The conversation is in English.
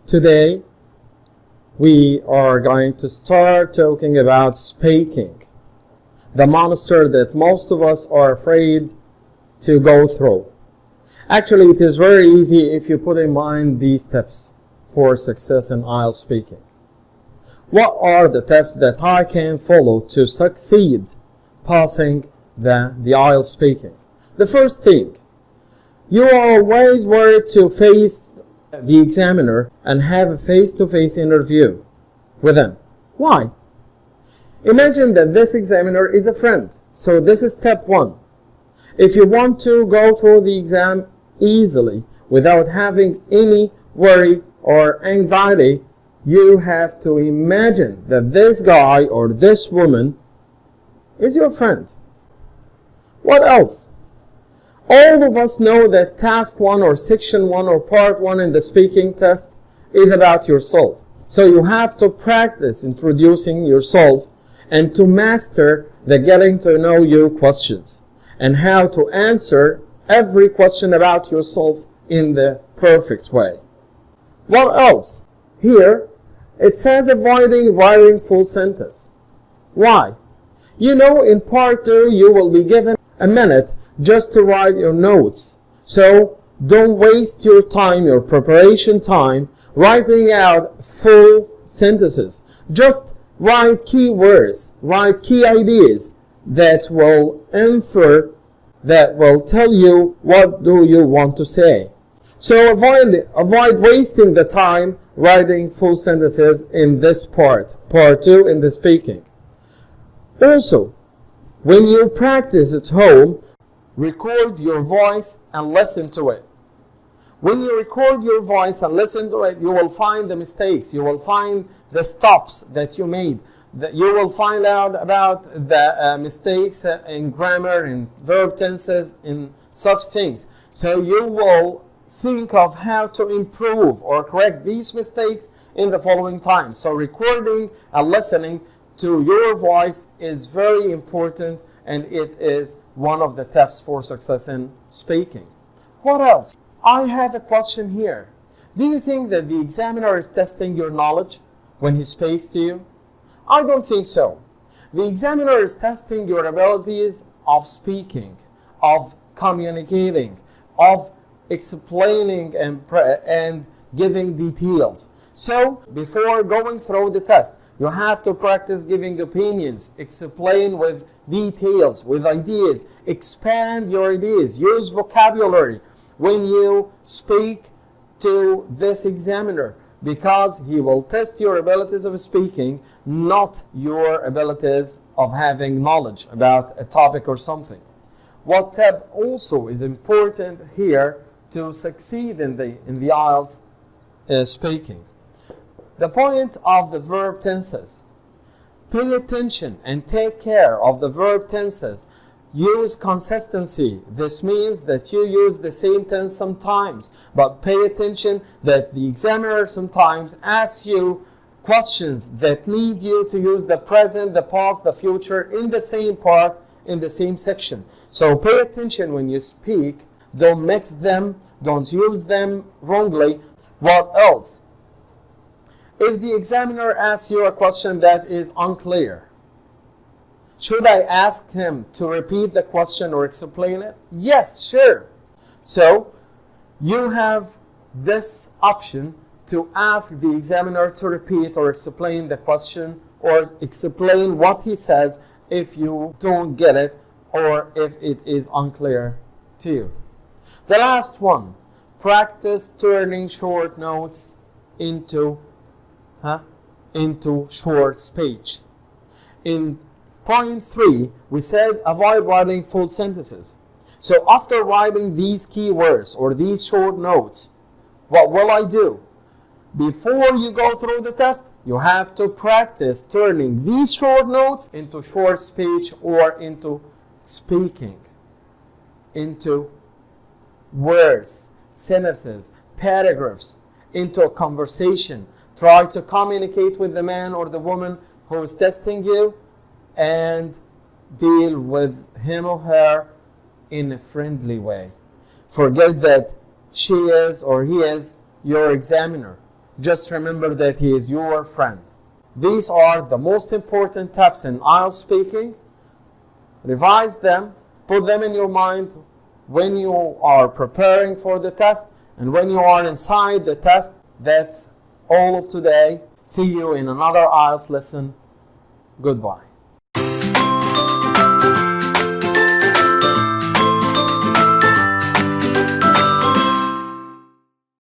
Today, we are going to start talking about speaking, the monster that most of us are afraid to go through. Actually, it is very easy if you put in mind these tips for success in IELTS speaking. What are the tips that I can follow to succeed passing the IELTS speaking? The first thing, you are always worried to face the examiner and have a face-to-face interview with him. Why? Imagine that this examiner is a friend. So this is step one. If you want to go through the exam easily without having any worry or anxiety, you have to imagine that this guy or this woman is your friend. What else? All of us know that task 1 or section 1 or part 1 in the speaking test is about yourself. So you have to practice introducing yourself and to master the getting to know you questions and how to answer every question about yourself in the perfect way. What else? Here, it says avoiding writing full sentence. Why? You know, in part 2, you will be given a minute just to write your notes. So, don't waste your time, your preparation time, writing out full sentences. Just write key words, write key ideas that will tell you what do you want to say. So avoid wasting the time writing full sentences in this part 2 in the speaking. Also, when you practice at home, record your voice and listen to it. When you record your voice and listen to it, you will find the mistakes, you will find the stops that you made, that you will find out about the mistakes in grammar, in verb tenses, in such things. So you will think of how to improve or correct these mistakes in the following time. So recording and listening to your voice is very important, and it is one of the tips for success in speaking. What else? I have a question here. Do you think that the examiner is testing your knowledge when he speaks to you? I don't think so. The examiner is testing your abilities of speaking, of communicating, of explaining and giving details. So, before going through the test, you have to practice giving opinions, explain with details, with ideas, expand your ideas, use vocabulary when you speak to this examiner, because he will test your abilities of speaking, not your abilities of having knowledge about a topic or something. What tip also is important here to succeed in the IELTS speaking? The point of the verb tenses. Pay attention and take care of the verb tenses. Use consistency. This means that you use the same tense sometimes, but pay attention that the examiner sometimes asks you questions that need you to use the present, the past, the future in the same part, in the same section. So pay attention when you speak. Don't mix them. Don't use them wrongly. What else? If the examiner asks you a question that is unclear, should I ask him to repeat the question or explain it? Yes, sure. So, you have this option to ask the examiner to repeat or explain the question or explain what he says if you don't get it or if it is unclear to you. The last one, practice turning short notes into short speech. In point 3, we said avoid writing full sentences. So after writing these key words or these short notes, what will I do? Before you go through the test, you have to practice turning these short notes into short speech or into speaking, into words, sentences, paragraphs, into a conversation. Try to communicate with the man or the woman who is testing you and deal with him or her in a friendly way. Forget that she is or he is your examiner. Just remember that he is your friend. These are the most important tips in IELTS speaking. Revise them, put them in your mind when you are preparing for the test and when you are inside the test. That's all of today. See you in another IELTS lesson. Goodbye.